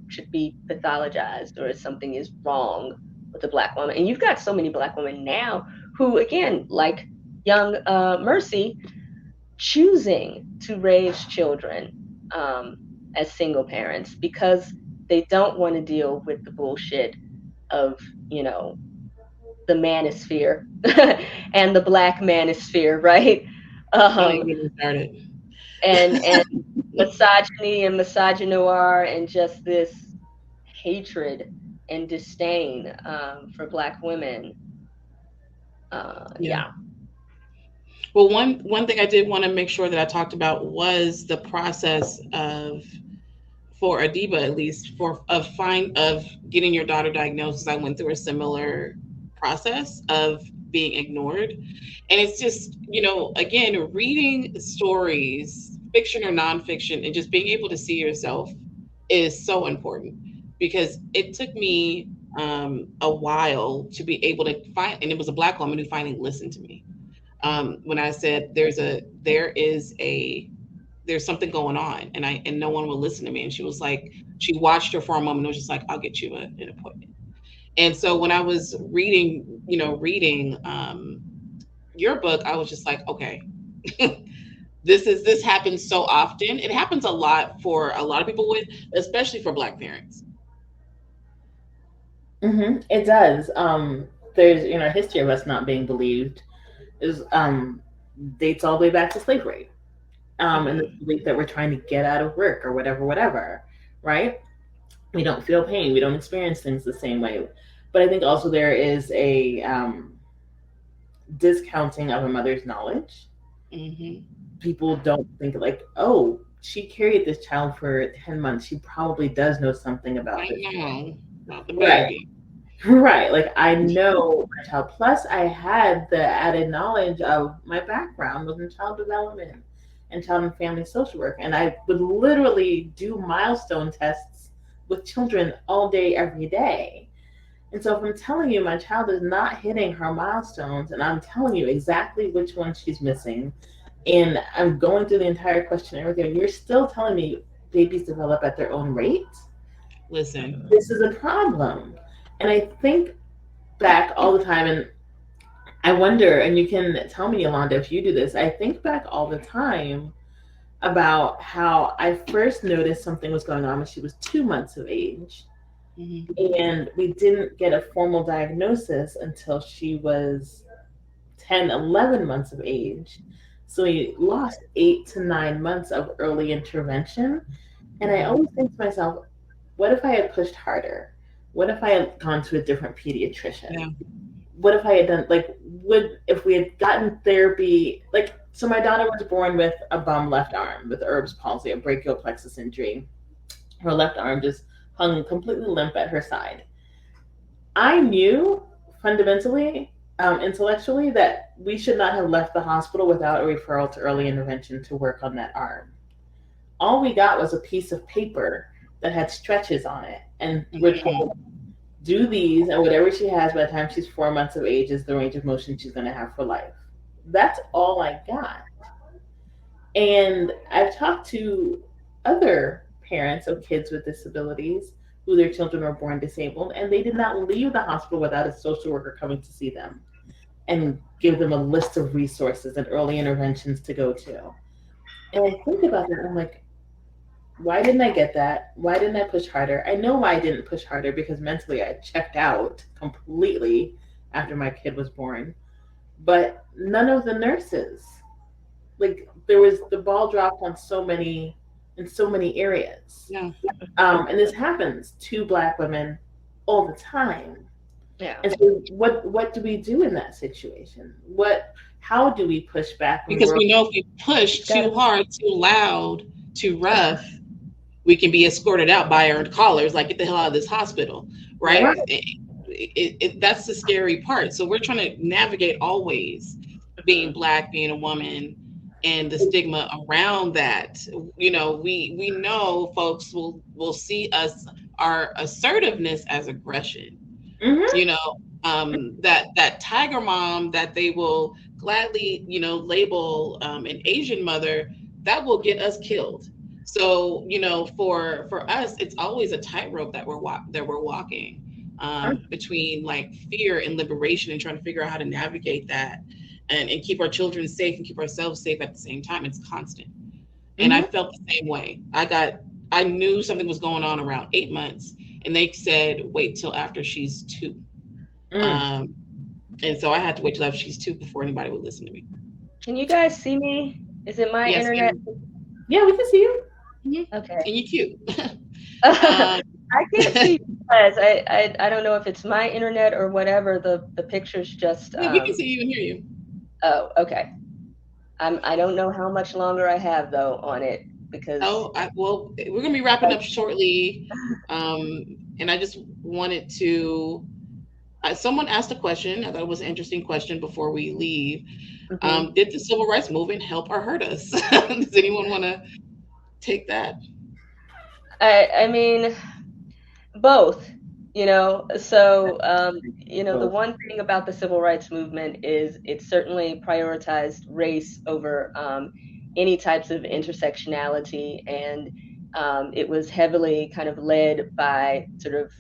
should be pathologized or something is wrong with a Black woman. And you've got so many Black women now who, again, like young Mercy, choosing to raise children as single parents because they don't want to deal with the bullshit of, the manosphere and the Black manosphere, right? And misogyny and misogynoir and just this hatred and disdain for Black women. Well, one thing I did want to make sure that I talked about was the process for Adiba, at least of getting your daughter diagnosed. I went through a similar process of being ignored. And it's just, again, reading stories, fiction or nonfiction, and just being able to see yourself is so important, because it took me a while to be able to find, and it was a Black woman who finally listened to me. When I said there's something going on, and no one will listen to me. And she was like, she watched her for a moment and was just like, I'll get you an appointment. And so when I was reading your book, I was just like, okay, this happens so often. It happens a lot for a lot of people, especially for Black parents. Mm-hmm. It does. There's a history of us not being believed is dates all the way back to slavery. And the belief that we're trying to get out of work or whatever, right? We don't feel pain. We don't experience things the same way. But I think also there is a discounting of a mother's knowledge. Mm-hmm. People don't think like, oh, she carried this child for 10 months. She probably does know something about this. About the baby. Right. Like, I know my child. Plus, I had the added knowledge of my background was in child development and child and family social work. And I would literally do milestone tests with children all day, every day. And so if I'm telling you my child is not hitting her milestones, and I'm telling you exactly which one she's missing, and I'm going through the entire questionnaire with you, and you're still telling me babies develop at their own rate, listen, this is a problem. And I think back all the time, and I wonder, and you can tell me, Yolanda, if you do this, I think back all the time about how I first noticed something was going on when she was 2 months of age. Mm-hmm. And we didn't get a formal diagnosis until she was 10, 11 months of age. So we lost 8 to 9 months of early intervention. And I always think to myself, what if I had pushed harder? What if I had gone to a different pediatrician? Yeah. What if I had done, if we had gotten therapy, so my daughter was born with a bum left arm with Erb's palsy, a brachial plexus injury. Her left arm just hung completely limp at her side. I knew fundamentally, intellectually, that we should not have left the hospital without a referral to early intervention to work on that arm. All we got was a piece of paper that had stretches on it, and we're told, do these, and whatever she has by the time she's 4 months of age is the range of motion she's going to have for life. That's all I got. And I've talked to other parents of kids with disabilities who their children were born disabled, and they did not leave the hospital without a social worker coming to see them and give them a list of resources and early interventions to go to. And I think about that, and I'm like, why didn't I get that? Why didn't I push harder? I know why I didn't push harder, because mentally I checked out completely after my kid was born. But none of the nurses, there was, the ball dropped on in so many areas. Yeah. And this happens to Black women all the time. Yeah. And so what do we do in that situation? How do we push back? Because we know if we push too hard, too loud, too rough, we can be escorted out by our callers, like, get the hell out of this hospital, right? That's the scary part. So we're trying to navigate always being Black, being a woman, and the stigma around that. We know folks will see our assertiveness as aggression. Mm-hmm. That tiger mom that they will gladly, label an Asian mother, that will get us killed. So, for us, it's always a tightrope that we're walking between fear and liberation, and trying to figure out how to navigate that and keep our children safe and keep ourselves safe at the same time. It's constant. And I felt the same way. I knew something was going on around 8 months, and they said, wait till after she's 2. And so I had to wait till after she's 2 before anybody would listen to me. Can you guys see me? Is it my internet? Yeah, we can see you. Mm-hmm. Okay. And you're cute. I can't see you guys. I don't know if it's my internet or whatever. The pictures just. We can see you and hear you. Oh, okay. I don't know how much longer I have though on it, because well, we're going to be wrapping up shortly. And I just wanted to, someone asked a question. I thought it was an interesting question before we leave. Did the civil rights movement help or hurt us? Does anyone want to take that? I mean, both, so, the one thing about the civil rights movement is it certainly prioritized race over any types of intersectionality. And it was heavily kind of led by sort of,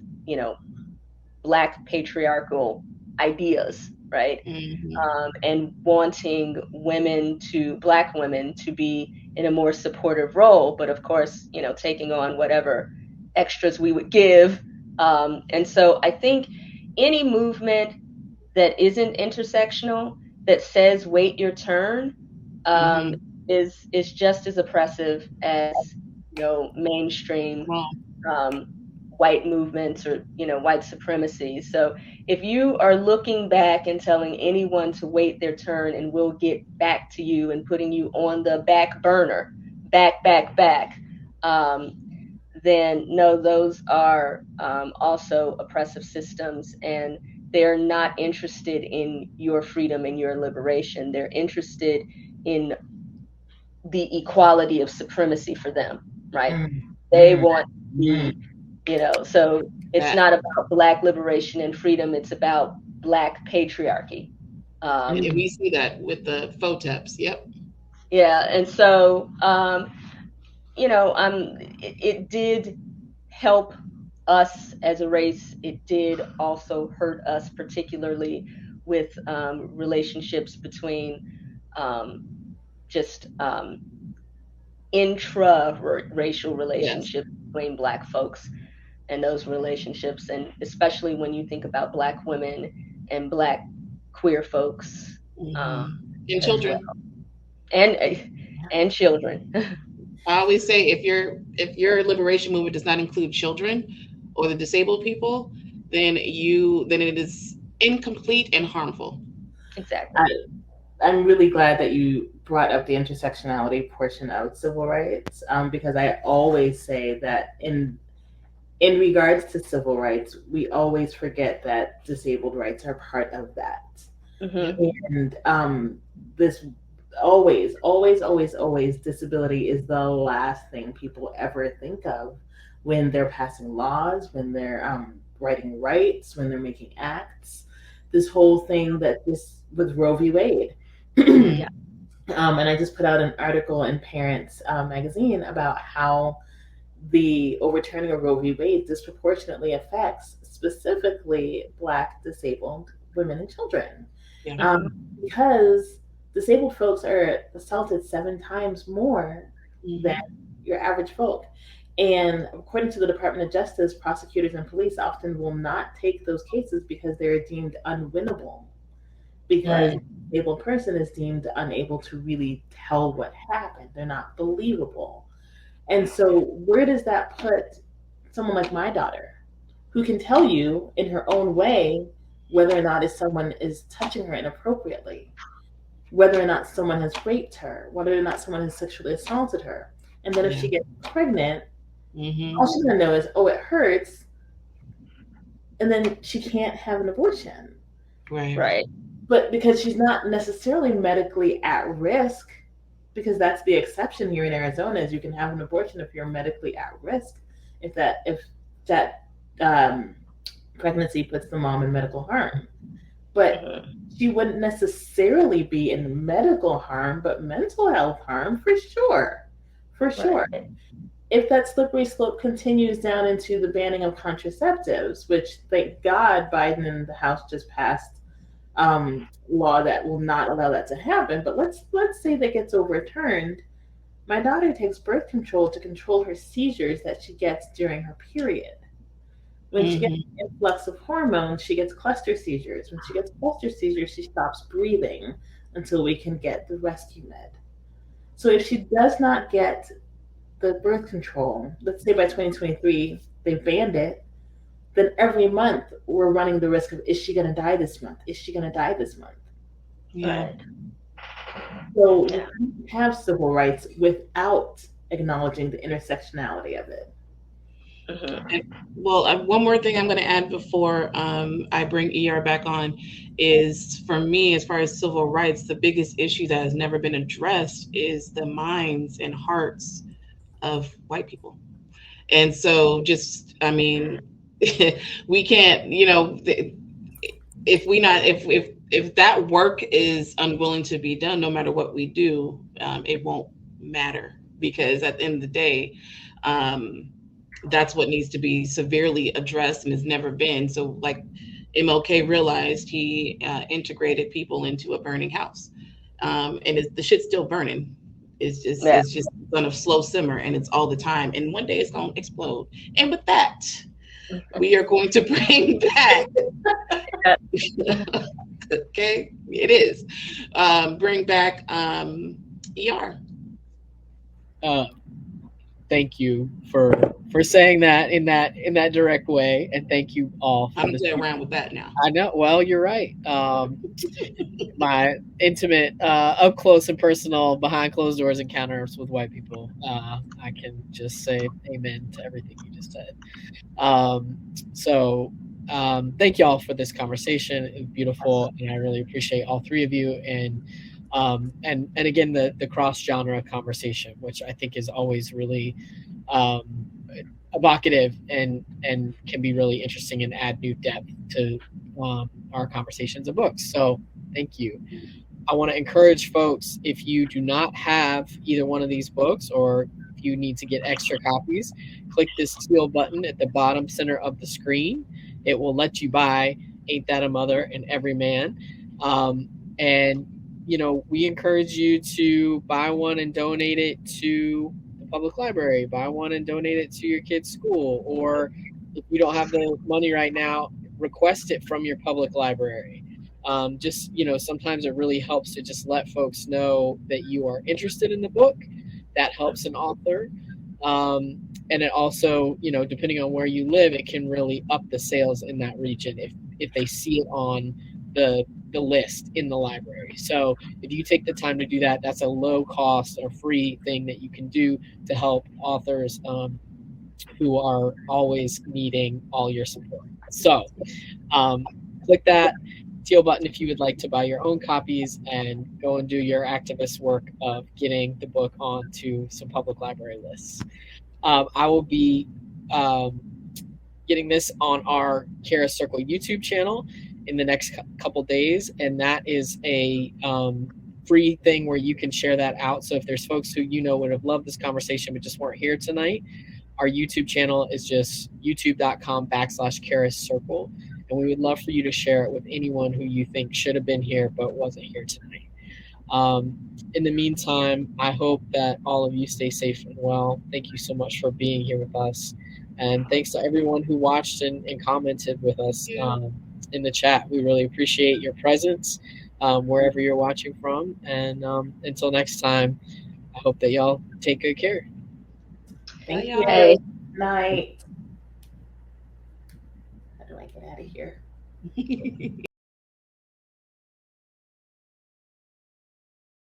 Black patriarchal ideas, right? And wanting Black women to be in a more supportive role, but of course, taking on whatever extras we would give. And so I think any movement that isn't intersectional, that says wait your turn, is just as oppressive as mainstream white movements or white supremacy. So if you are looking back and telling anyone to wait their turn and we'll get back to you and putting you on the back burner, back, then no, those are also oppressive systems, and they're not interested in your freedom and your liberation. They're interested in the equality of supremacy for them, right? They want so it's not about Black liberation and freedom, it's about Black patriarchy. And we see that with the photops. Yep. Yeah, and so it did help us as a race. It did also hurt us, particularly with relationships between just intra-racial relationships between Black folks and those relationships, and especially when you think about Black women and Black queer folks, and children, well. and children. I always say if your liberation movement does not include children or the disabled people, then it is incomplete and harmful. Exactly. I'm really glad that you brought up the intersectionality portion of civil rights, because I always say that in regards to civil rights, we always forget that disabled rights are part of that. And this always disability is the last thing people ever think of when they're passing laws, when they're writing rights, when they're making acts. This whole thing with Roe v. Wade. Yeah. And I just put out an article in Parents magazine about how the overturning of Roe v. Wade disproportionately affects specifically Black disabled women and children. Yeah. Because disabled folks are assaulted 7 times more than your average folk. And according to the Department of Justice, prosecutors and police often will not take those cases because they're deemed unwinnable. Because a disabled person is deemed unable to really tell what happened. They're not believable. And so where does that put someone like my daughter, who can tell you in her own way whether or not someone is touching her inappropriately, whether or not someone has raped her, whether or not someone has sexually assaulted her. And then if she gets pregnant, all she's going to know is, oh, it hurts. And then she can't have an abortion. Right. But because she's not necessarily medically at risk, because that's the exception here in Arizona, is you can have an abortion if you're medically at risk, if that pregnancy puts the mom in medical harm. But she wouldn't necessarily be in medical harm, but mental health harm for sure. If that slippery slope continues down into the banning of contraceptives, which thank God Biden and the House just passed law that will not allow that to happen. But let's say that gets overturned. My daughter takes birth control to control her seizures that she gets during her period. When she gets an influx of hormones, she gets cluster seizures. When she gets cluster seizures, she stops breathing until we can get the rescue med. So if she does not get the birth control, let's say by 2023 they banned it, then every month we're running the risk of, is she going to die this month? Is she going to die this month? Yeah. So you have civil rights without acknowledging the intersectionality of it. Well, one more thing I'm going to add before I bring ER back on is, for me, as far as civil rights, the biggest issue that has never been addressed is the minds and hearts of white people. And so just, I mean, we can't, if that work is unwilling to be done, no matter what we do, it won't matter, because at the end of the day, that's what needs to be severely addressed and has never been. So like MLK realized, he integrated people into a burning house, and the shit's still burning. It's just gonna slow simmer, and it's all the time, and one day it's gonna explode. And with that, we are going to bring back okay, it is bring back ER. Thank you for saying that in that direct way, and thank you all for I'm gonna play around with that now. I know. Well, you're right. My intimate, up close and personal, behind closed doors encounters with white people. I can just say amen to everything you just said. Thank y'all for this conversation. It was beautiful, and I really appreciate all three of you. And again, the cross genre conversation, which I think is always really evocative and can be really interesting and add new depth to our conversations of books. So thank you. I want to encourage folks, if you do not have either one of these books, or if you need to get extra copies, click this teal button at the bottom center of the screen. It will let you buy Ain't That a Mother and Everyman. And we encourage you to buy one and donate it to the public library. Buy one and donate it to your kid's school. Or if you don't have the money right now, request it from your public library. Sometimes it really helps to just let folks know that you are interested in the book. That helps an author. And it also, depending on where you live, it can really up the sales in that region if they see it on the list in the library. So if you take the time to do that, that's a low cost or free thing that you can do to help authors who are always needing all your support. So click that teal button if you would like to buy your own copies, and go and do your activist work of getting the book onto some public library lists. I will be getting this on our Charis Circle YouTube channel in the next couple days, and that is a free thing where you can share that out. So if there's folks who would have loved this conversation but just weren't here tonight, our YouTube channel is just youtube.com/Charis Circle, and we would love for you to share it with anyone who you think should have been here but wasn't here tonight. In the meantime, I hope that all of you stay safe and well. Thank you so much for being here with us, and thanks to everyone who watched and commented with us in the chat. We really appreciate your presence wherever you're watching from, and until next time, I hope that y'all take good care. Thank you. Hey. Night. How do I get out of here?